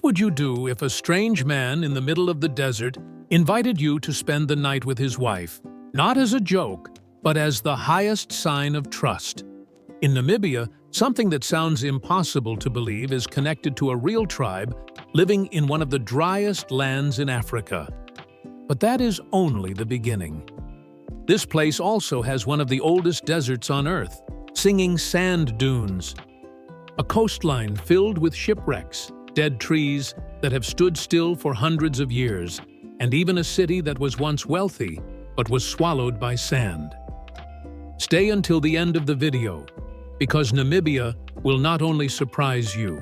would you do if a strange man in the middle of the desert invited you to spend the night with his wife, not as a joke, but as the highest sign of trust? In Namibia, something that sounds impossible to believe is connected to a real tribe living in one of the driest lands in Africa. But that is only the beginning. This place also has one of the oldest deserts on Earth, singing sand dunes, a coastline filled with shipwrecks, dead trees that have stood still for hundreds of years, and even a city that was once wealthy but was swallowed by sand. Stay until the end of the video, because Namibia will not only surprise you,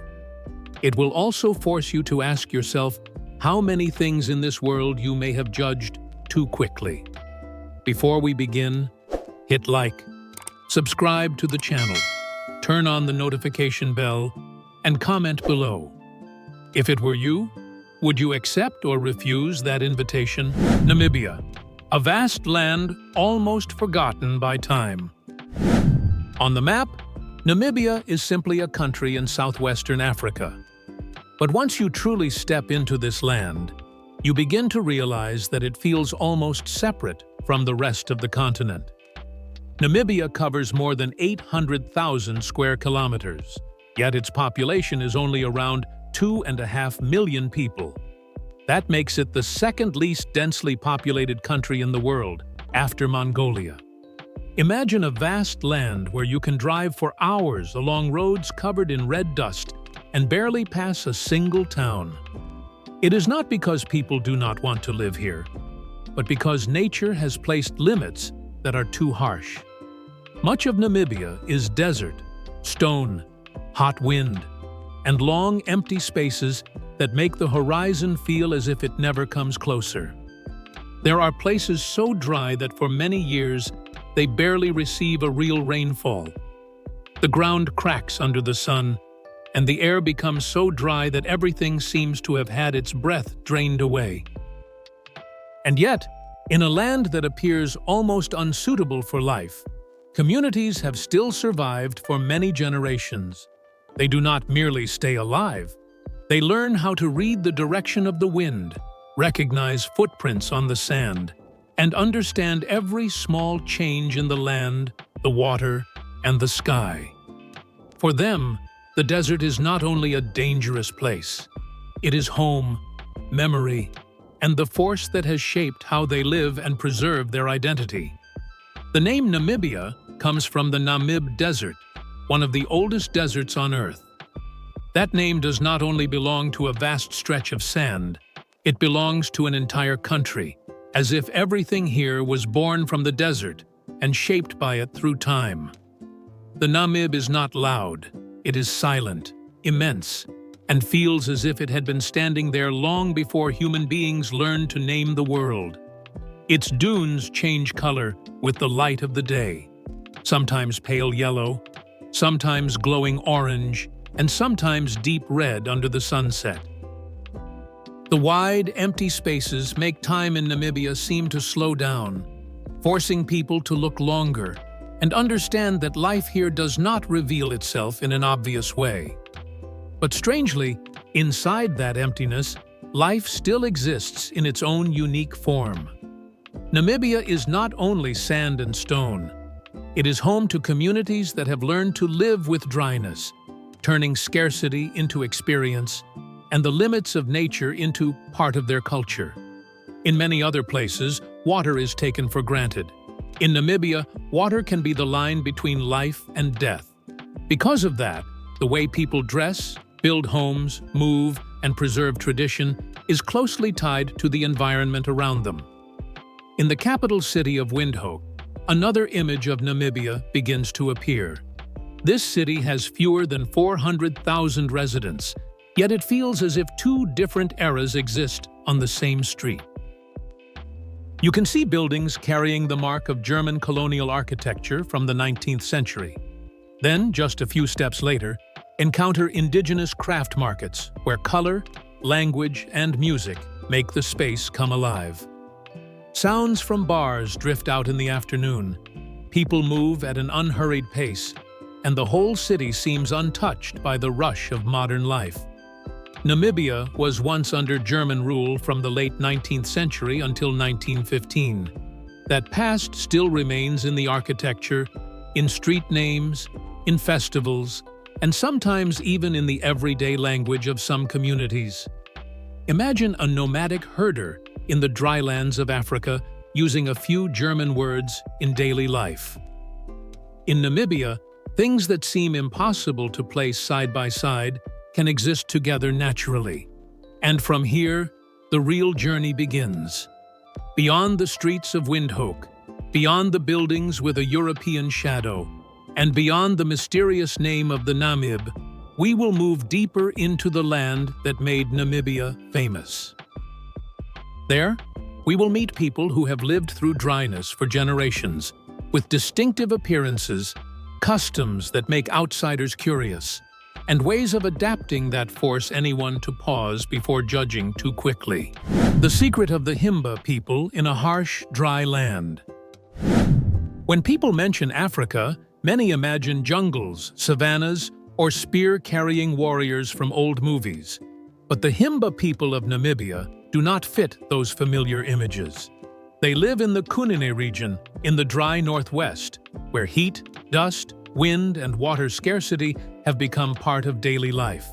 it will also force you to ask yourself how many things in this world you may have judged too quickly. Before we begin, hit like, subscribe to the channel, turn on the notification bell, and comment below. If it were you, would you accept or refuse that invitation? Namibia, a vast land almost forgotten by time. On the map, Namibia is simply a country in southwestern Africa. But once you truly step into this land, you begin to realize that it feels almost separate from the rest of the continent. Namibia covers more than 800,000 square kilometers, yet its population is only around 2.5 million people. That makes it the second least densely populated country in the world, after Mongolia. Imagine a vast land where you can drive for hours along roads covered in red dust and barely pass a single town. It is not because people do not want to live here, but because nature has placed limits that are too harsh. Much of Namibia is desert, stone, hot wind, and long empty spaces that make the horizon feel as if it never comes closer. There are places so dry that for many years they barely receive a real rainfall. The ground cracks under the sun, and the air becomes so dry that everything seems to have had its breath drained away. And yet, in a land that appears almost unsuitable for life, communities have still survived for many generations. They do not merely stay alive. They learn how to read the direction of the wind, recognize footprints on the sand, and understand every small change in the land, the water, and the sky. For them, the desert is not only a dangerous place. It is home, memory, and the force that has shaped how they live and preserve their identity. The name Namibia comes from the Namib Desert, one of the oldest deserts on Earth. That name does not only belong to a vast stretch of sand, it belongs to an entire country, as if everything here was born from the desert and shaped by it through time. The Namib is not loud. It is silent, immense, and feels as if it had been standing there long before human beings learned to name the world. Its dunes change color with the light of the day, sometimes pale yellow, sometimes glowing orange, and sometimes deep red under the sunset. The wide, empty spaces make time in Namibia seem to slow down, forcing people to look longer and understand that life here does not reveal itself in an obvious way. But strangely, inside that emptiness, life still exists in its own unique form. Namibia is not only sand and stone. It is home to communities that have learned to live with dryness, turning scarcity into experience, and the limits of nature into part of their culture. In many other places, water is taken for granted. In Namibia, water can be the line between life and death. Because of that, the way people dress, build homes, move, and preserve tradition is closely tied to the environment around them. In the capital city of Windhoek, another image of Namibia begins to appear. This city has fewer than 400,000 residents, yet it feels as if two different eras exist on the same street. You can see buildings carrying the mark of German colonial architecture from the 19th century. Then, just a few steps later, encounter indigenous craft markets where color, language, and music make the space come alive. Sounds from bars drift out in the afternoon. People move at an unhurried pace, and the whole city seems untouched by the rush of modern life. Namibia was once under German rule from the late 19th century until 1915. That past still remains in the architecture, in street names, in festivals, and sometimes even in the everyday language of some communities. Imagine a nomadic herder in the drylands of Africa using a few German words in daily life. In Namibia, things that seem impossible to place side by side can exist together naturally. And from here, the real journey begins. Beyond the streets of Windhoek, beyond the buildings with a European shadow, and beyond the mysterious name of the Namib, we will move deeper into the land that made Namibia famous. There, we will meet people who have lived through dryness for generations, with distinctive appearances, customs that make outsiders curious, and ways of adapting that force anyone to pause before judging too quickly. The secret of the Himba people in a harsh, dry land. When people mention Africa, many imagine jungles, savannas, or spear-carrying warriors from old movies. But the Himba people of Namibia do not fit those familiar images. They live in the Kunene region, in the dry northwest, where heat, dust, wind, and water scarcity have become part of daily life.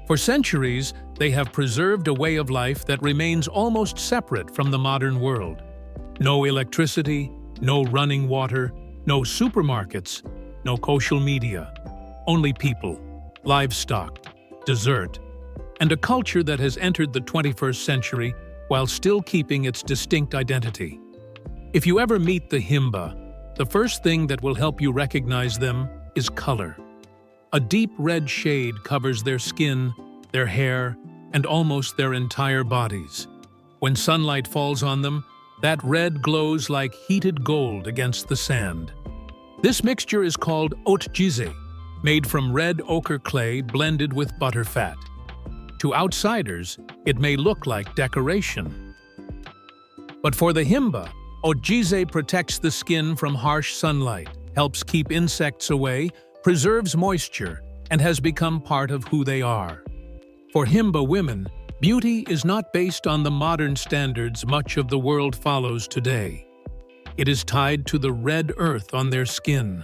For centuries, they have preserved a way of life that remains almost separate from the modern world. No electricity, no running water, no supermarkets, no social media. Only people, livestock, desert, and a culture that has entered the 21st century while still keeping its distinct identity. If you ever meet the Himba, the first thing that will help you recognize them is color. A deep red shade covers their skin, their hair, and almost their entire bodies. When sunlight falls on them, that red glows like heated gold against the sand. This mixture is called otjize, made from red ochre clay blended with butterfat. To outsiders, it may look like decoration. But for the Himba, otjize protects the skin from harsh sunlight, helps keep insects away, preserves moisture, and has become part of who they are. For Himba women, beauty is not based on the modern standards much of the world follows today. It is tied to the red earth on their skin,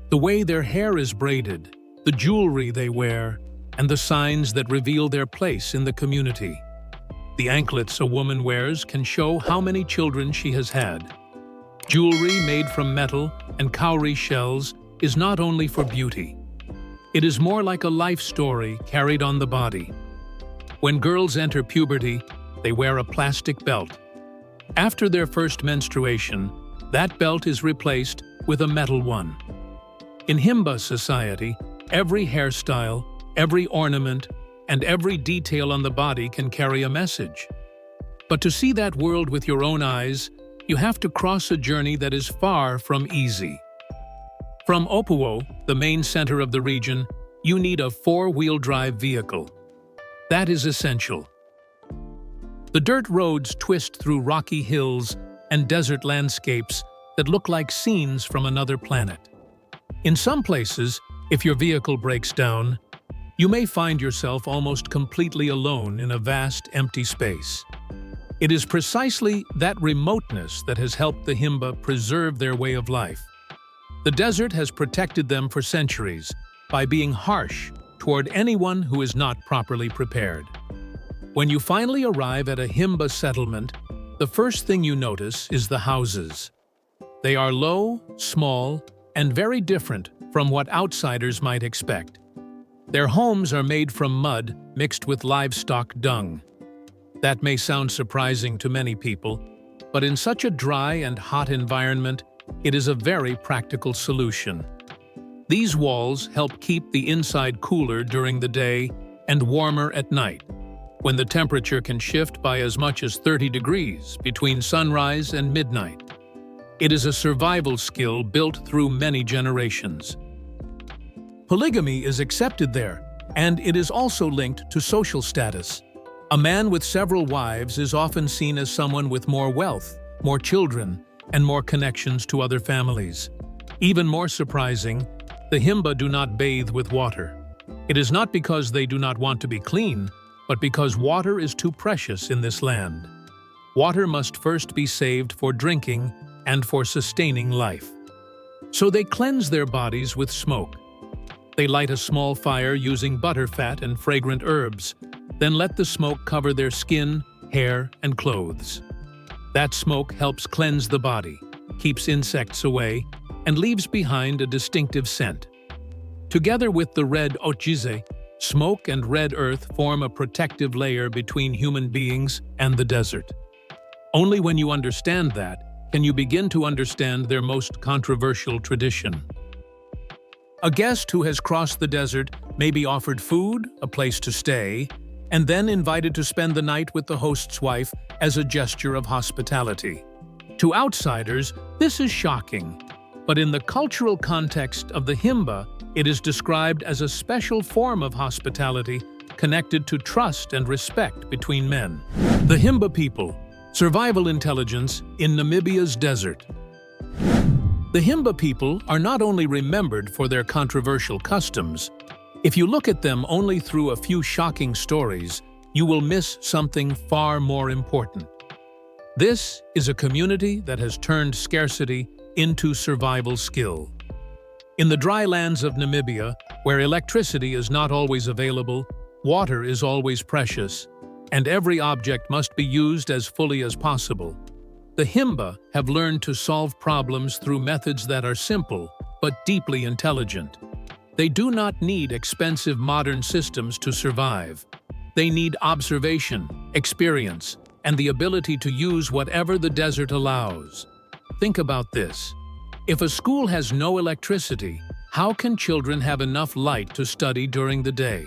the way their hair is braided, the jewelry they wear, and the signs that reveal their place in the community. The anklets a woman wears can show how many children she has had. Jewelry made from metal and cowrie shells is not only for beauty. It is more like a life story carried on the body. When girls enter puberty, they wear a plastic belt. After their first menstruation, that belt is replaced with a metal one. In Himba society, every hairstyle, every ornament, and every detail on the body can carry a message. But to see that world with your own eyes, you have to cross a journey that is far from easy. From Opuwo, the main center of the region, you need a four-wheel drive vehicle. That is essential. The dirt roads twist through rocky hills and desert landscapes that look like scenes from another planet. In some places, if your vehicle breaks down, you may find yourself almost completely alone in a vast, empty space. It is precisely that remoteness that has helped the Himba preserve their way of life. The desert has protected them for centuries by being harsh toward anyone who is not properly prepared. When you finally arrive at a Himba settlement, the first thing you notice is the houses. They are low, small, and very different from what outsiders might expect. Their homes are made from mud mixed with livestock dung. That may sound surprising to many people, but in such a dry and hot environment, it is a very practical solution. These walls help keep the inside cooler during the day and warmer at night, when the temperature can shift by as much as 30 degrees between sunrise and midnight. It is a survival skill built through many generations. Polygamy is accepted there, and it is also linked to social status. A man with several wives is often seen as someone with more wealth, more children, and more connections to other families. Even more surprising, the Himba do not bathe with water. It is not because they do not want to be clean, but because water is too precious in this land. Water must first be saved for drinking and for sustaining life. So they cleanse their bodies with smoke. They light a small fire using butterfat and fragrant herbs, then let the smoke cover their skin, hair, and clothes. That smoke helps cleanse the body, keeps insects away, and leaves behind a distinctive scent. Together with the red ochize, smoke and red earth form a protective layer between human beings and the desert. Only when you understand that can you begin to understand their most controversial tradition. A guest who has crossed the desert may be offered food, a place to stay, and then invited to spend the night with the host's wife as a gesture of hospitality. To outsiders, this is shocking, but in the cultural context of the Himba, it is described as a special form of hospitality connected to trust and respect between men. The Himba people, survival intelligence in Namibia's desert. The Himba people are not only remembered for their controversial customs. If you look at them only through a few shocking stories, you will miss something far more important. This is a community that has turned scarcity into survival skill. In the dry lands of Namibia, where electricity is not always available, water is always precious, and every object must be used as fully as possible. The Himba have learned to solve problems through methods that are simple but deeply intelligent. They do not need expensive modern systems to survive. They need observation, experience, and the ability to use whatever the desert allows. Think about this. If a school has no electricity, how can children have enough light to study during the day?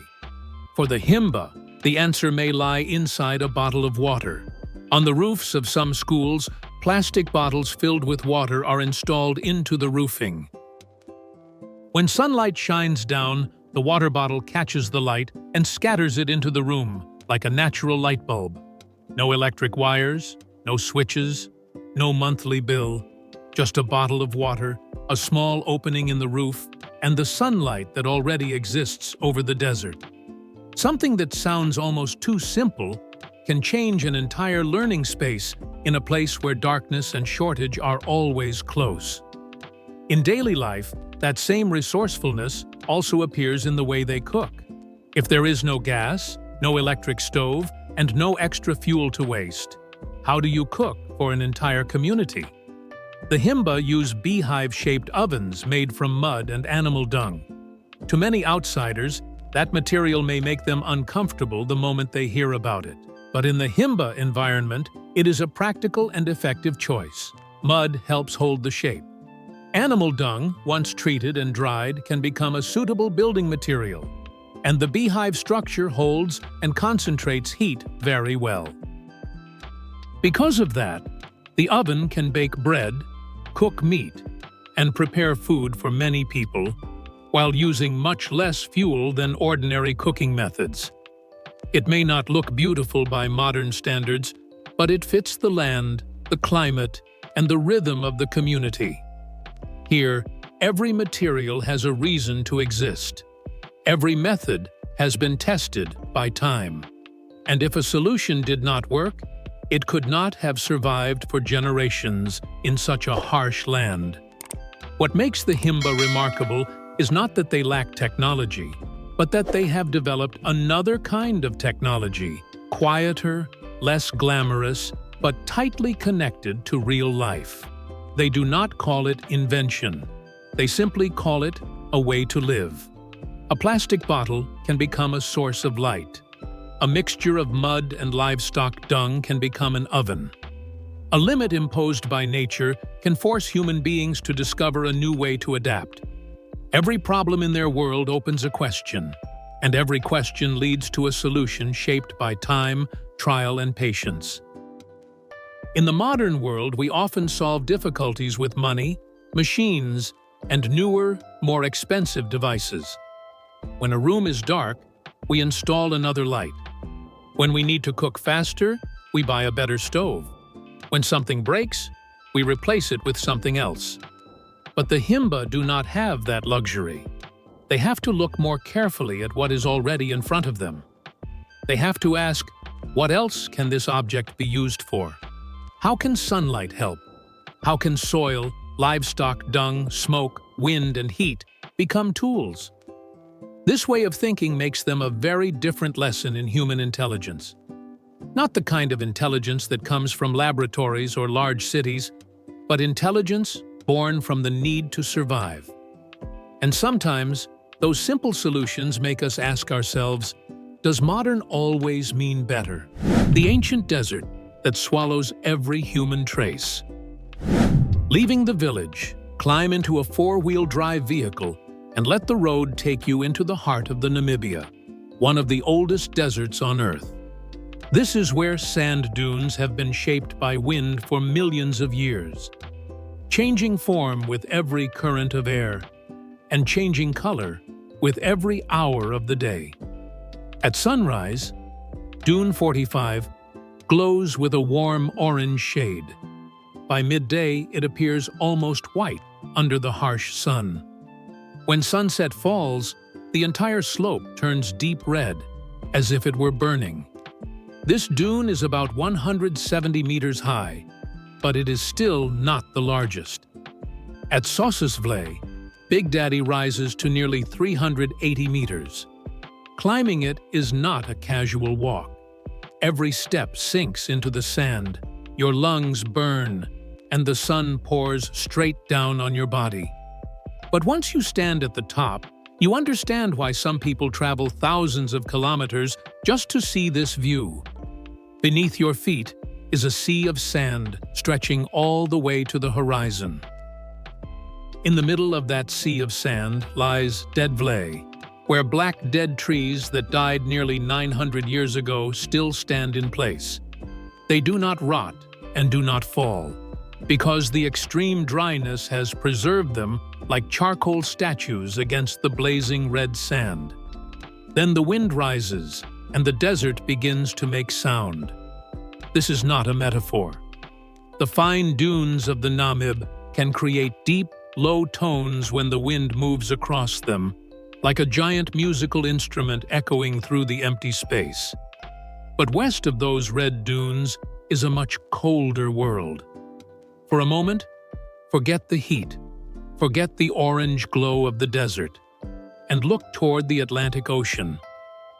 For the Himba, the answer may lie inside a bottle of water. On the roofs of some schools, plastic bottles filled with water are installed into the roofing. When sunlight shines down, the water bottle catches the light and scatters it into the room like a natural light bulb. No electric wires, no switches, no monthly bill. Just a bottle of water, a small opening in the roof, and the sunlight that already exists over the desert. Something that sounds almost too simple can change an entire learning space in a place where darkness and shortage are always close. In daily life, that same resourcefulness also appears in the way they cook. If there is no gas, no electric stove, and no extra fuel to waste, how do you cook for an entire community? The Himba use beehive-shaped ovens made from mud and animal dung. To many outsiders, that material may make them uncomfortable the moment they hear about it. But in the Himba environment, it is a practical and effective choice. Mud helps hold the shape. Animal dung, once treated and dried, can become a suitable building material, and the beehive structure holds and concentrates heat very well. Because of that, the oven can bake bread, cook meat, and prepare food for many people, while using much less fuel than ordinary cooking methods. It may not look beautiful by modern standards, but it fits the land, the climate, and the rhythm of the community. Here, every material has a reason to exist. Every method has been tested by time. And if a solution did not work, it could not have survived for generations in such a harsh land. What makes the Himba remarkable is not that they lack technology, but that they have developed another kind of technology, quieter, less glamorous, but tightly connected to real life. They do not call it invention. They simply call it a way to live. A plastic bottle can become a source of light. A mixture of mud and livestock dung can become an oven. A limit imposed by nature can force human beings to discover a new way to adapt. Every problem in their world opens a question, and every question leads to a solution shaped by time, trial, and patience. In the modern world, we often solve difficulties with money, machines, and newer, more expensive devices. When a room is dark, we install another light. When we need to cook faster, we buy a better stove. When something breaks, we replace it with something else. But the Himba do not have that luxury. They have to look more carefully at what is already in front of them. They have to ask, what else can this object be used for? How can sunlight help? How can soil, livestock, dung, smoke, wind, and heat become tools? This way of thinking makes them a very different lesson in human intelligence. Not the kind of intelligence that comes from laboratories or large cities, but intelligence born from the need to survive. And sometimes, those simple solutions make us ask ourselves, does modern always mean better? The ancient desert that swallows every human trace. Leaving the village, climb into a four-wheel drive vehicle and let the road take you into the heart of the Namibia, one of the oldest deserts on Earth. This is where sand dunes have been shaped by wind for millions of years, changing form with every current of air and changing color with every hour of the day. At sunrise, Dune 45 glows with a warm orange shade. By midday, it appears almost white under the harsh sun. When sunset falls, the entire slope turns deep red, as if it were burning. This dune is about 170 meters high, but it is still not the largest. At Sossusvlei, Big Daddy rises to nearly 380 meters. Climbing it is not a casual walk. Every step sinks into the sand, your lungs burn, and the sun pours straight down on your body. But once you stand at the top, you understand why some people travel thousands of kilometers just to see this view. Beneath your feet is a sea of sand stretching all the way to the horizon. In the middle of that sea of sand lies Dedvlei, where black dead trees that died nearly 900 years ago still stand in place. They do not rot and do not fall, because the extreme dryness has preserved them like charcoal statues against the blazing red sand. Then the wind rises, and the desert begins to make sound. This is not a metaphor. The fine dunes of the Namib can create deep, low tones when the wind moves across them, like a giant musical instrument echoing through the empty space. But west of those red dunes is a much colder world. For a moment, forget the heat, forget the orange glow of the desert, and look toward the Atlantic Ocean,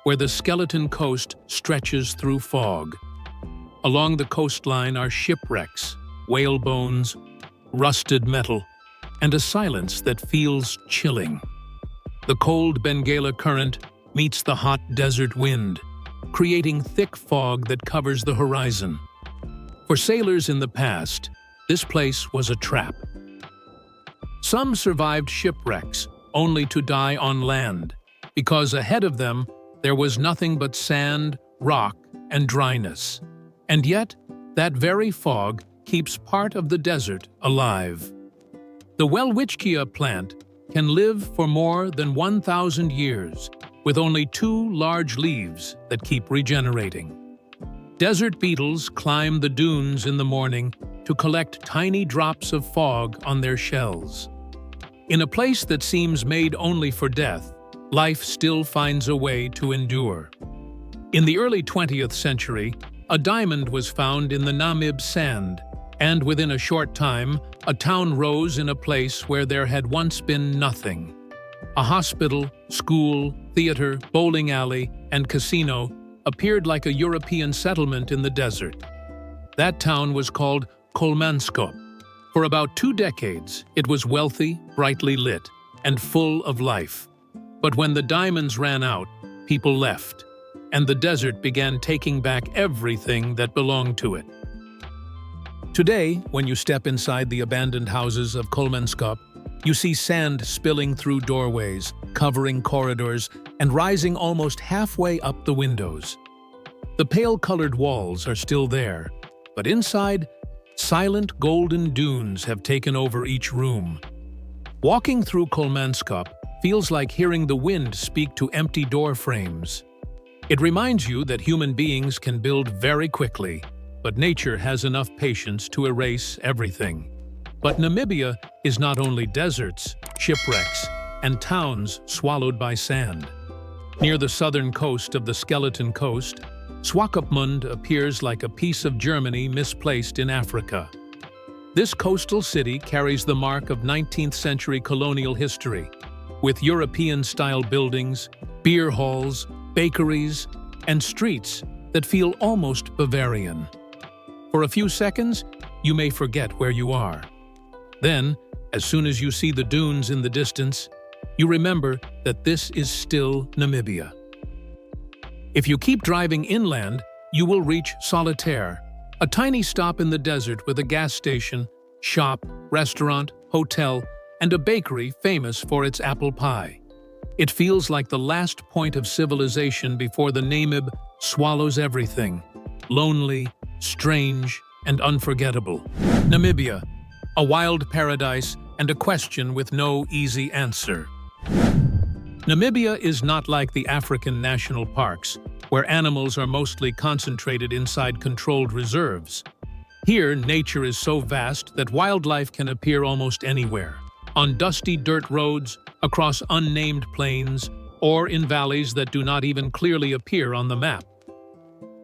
where the skeleton coast stretches through fog. Along the coastline are shipwrecks, whale bones, rusted metal, and a silence that feels chilling. The cold Bengala current meets the hot desert wind, creating thick fog that covers the horizon. For sailors in the past, this place was a trap. Some survived shipwrecks, only to die on land, because ahead of them there was nothing but sand, rock, and dryness. And yet, that very fog keeps part of the desert alive. The Welwitschia plant can live for more than 1,000 years, with only 2 large leaves that keep regenerating. Desert beetles climb the dunes in the morning to collect tiny drops of fog on their shells. In a place that seems made only for death, life still finds a way to endure. In the early 20th century, a diamond was found in the Namib sand, and within a short time, a town rose in a place where there had once been nothing. A hospital, school, theater, bowling alley, and casino appeared like a European settlement in the desert. That town was called Kolmanskop. For about 2 decades, it was wealthy, brightly lit, and full of life. But when the diamonds ran out, people left, and the desert began taking back everything that belonged to it. Today, when you step inside the abandoned houses of Kolmanskop, you see sand spilling through doorways, covering corridors, and rising almost halfway up the windows. The pale-colored walls are still there, but inside, silent golden dunes have taken over each room. Walking through Kolmanskop feels like hearing the wind speak to empty door frames. It reminds you that human beings can build very quickly, but nature has enough patience to erase everything. But Namibia is not only deserts, shipwrecks, and towns swallowed by sand. Near the southern coast of the Skeleton Coast, Swakopmund appears like a piece of Germany misplaced in Africa. This coastal city carries the mark of 19th-century colonial history, with European-style buildings, beer halls, bakeries, and streets that feel almost Bavarian. For a few seconds, you may forget where you are. Then, as soon as you see the dunes in the distance, you remember that this is still Namibia. If you keep driving inland, you will reach Solitaire, a tiny stop in the desert with a gas station, shop, restaurant, hotel, and a bakery famous for its apple pie. It feels like the last point of civilization before the Namib swallows everything. Lonely, strange, and unforgettable. Namibia, a wild paradise and a question with no easy answer. Namibia is not like the African national parks, where animals are mostly concentrated inside controlled reserves. Here, nature is so vast that wildlife can appear almost anywhere, on dusty dirt roads, across unnamed plains, or in valleys that do not even clearly appear on the map.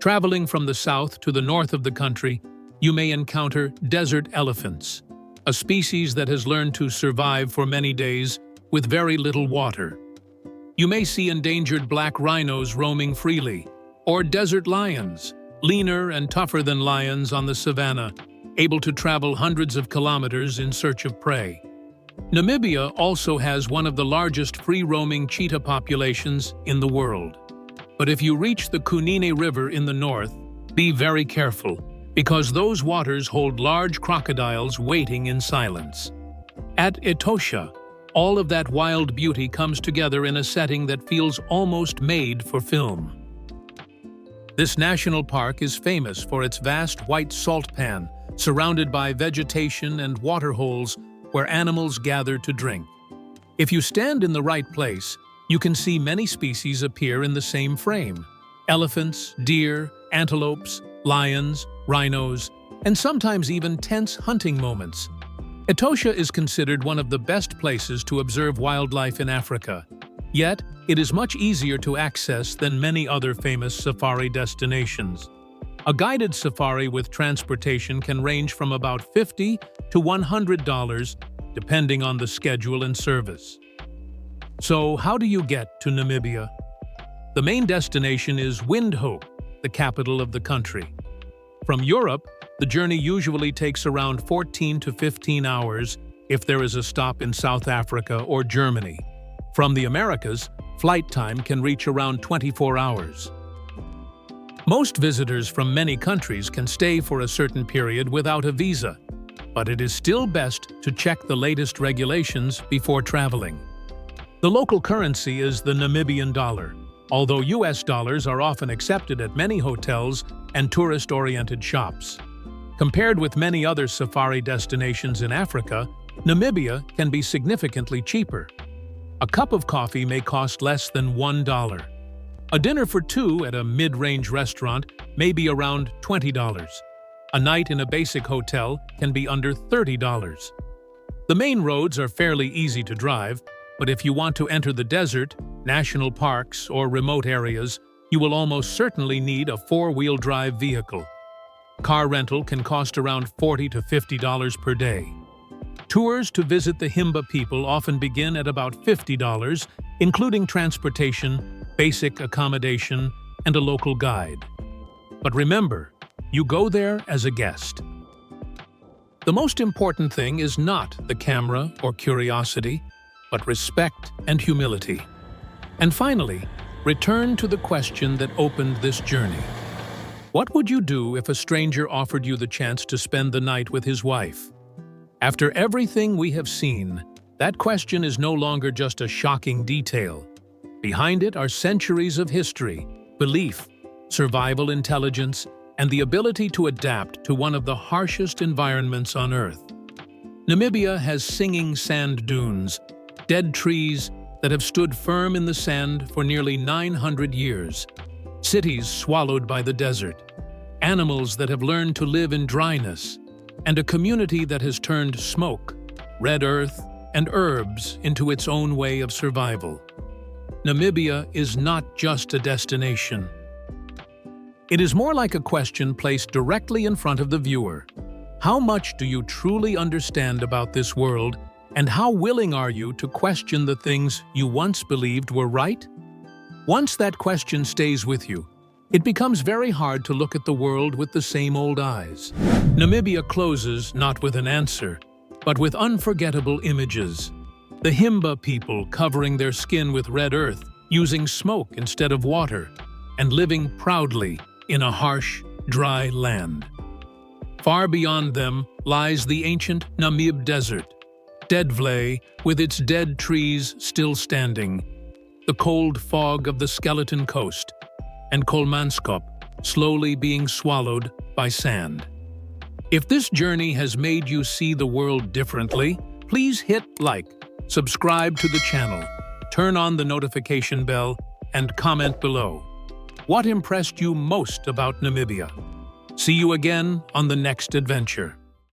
Traveling from the south to the north of the country, you may encounter desert elephants, a species that has learned to survive for many days with very little water. You may see endangered black rhinos roaming freely, or desert lions, leaner and tougher than lions on the savanna, able to travel hundreds of kilometers in search of prey. Namibia also has one of the largest free-roaming cheetah populations in the world. But if you reach the Kunene River in the north, be very careful, because those waters hold large crocodiles waiting in silence. At Etosha, all of that wild beauty comes together in a setting that feels almost made for film. This national park is famous for its vast white salt pan, surrounded by vegetation and water holes where animals gather to drink. If you stand in the right place, you can see many species appear in the same frame: elephants, deer, antelopes, lions, rhinos, and sometimes even tense hunting moments. Etosha is considered one of the best places to observe wildlife in Africa. Yet, it is much easier to access than many other famous safari destinations. A guided safari with transportation can range from about $50 to $100, depending on the schedule and service. So, how do you get to Namibia? The main destination is Windhoek, the capital of the country. From Europe, the journey usually takes around 14 to 15 hours if there is a stop in South Africa or Germany. From the Americas, flight time can reach around 24 hours. Most visitors from many countries can stay for a certain period without a visa, but it is still best to check the latest regulations before traveling. The local currency is the Namibian dollar, although US dollars are often accepted at many hotels and tourist-oriented shops. Compared with many other safari destinations in Africa, Namibia can be significantly cheaper. A cup of coffee may cost less than $1. A dinner for two at a mid-range restaurant may be around $20. A night in a basic hotel can be under $30. The main roads are fairly easy to drive, but if you want to enter the desert, national parks, or remote areas, you will almost certainly need a four-wheel drive vehicle. Car rental can cost around $40 to $50 per day. Tours to visit the Himba people often begin at about $50, including transportation, basic accommodation, and a local guide. But remember, you go there as a guest. The most important thing is not the camera or curiosity, but respect and humility. And finally, return to the question that opened this journey. What would you do if a stranger offered you the chance to spend the night with his wife? After everything we have seen, that question is no longer just a shocking detail. Behind it are centuries of history, belief, survival intelligence, and the ability to adapt to one of the harshest environments on Earth. Namibia has singing sand dunes, dead trees that have stood firm in the sand for nearly 900 years, cities swallowed by the desert, animals that have learned to live in dryness, and a community that has turned smoke, red earth, and herbs into its own way of survival. Namibia is not just a destination. It is more like a question placed directly in front of the viewer. How much do you truly understand about this world, and how willing are you to question the things you once believed were right? Once that question stays with you, it becomes very hard to look at the world with the same old eyes. Namibia closes not with an answer, but with unforgettable images. The Himba people covering their skin with red earth, using smoke instead of water, and living proudly in a harsh, dry land. Far beyond them lies the ancient Namib Desert, Deadvlei with its dead trees still standing, the cold fog of the skeleton coast, and Kolmanskop slowly being swallowed by sand. If this journey has made you see the world differently, please hit like, subscribe to the channel, turn on the notification bell, and comment below. What impressed you most about Namibia? See you again on the next adventure.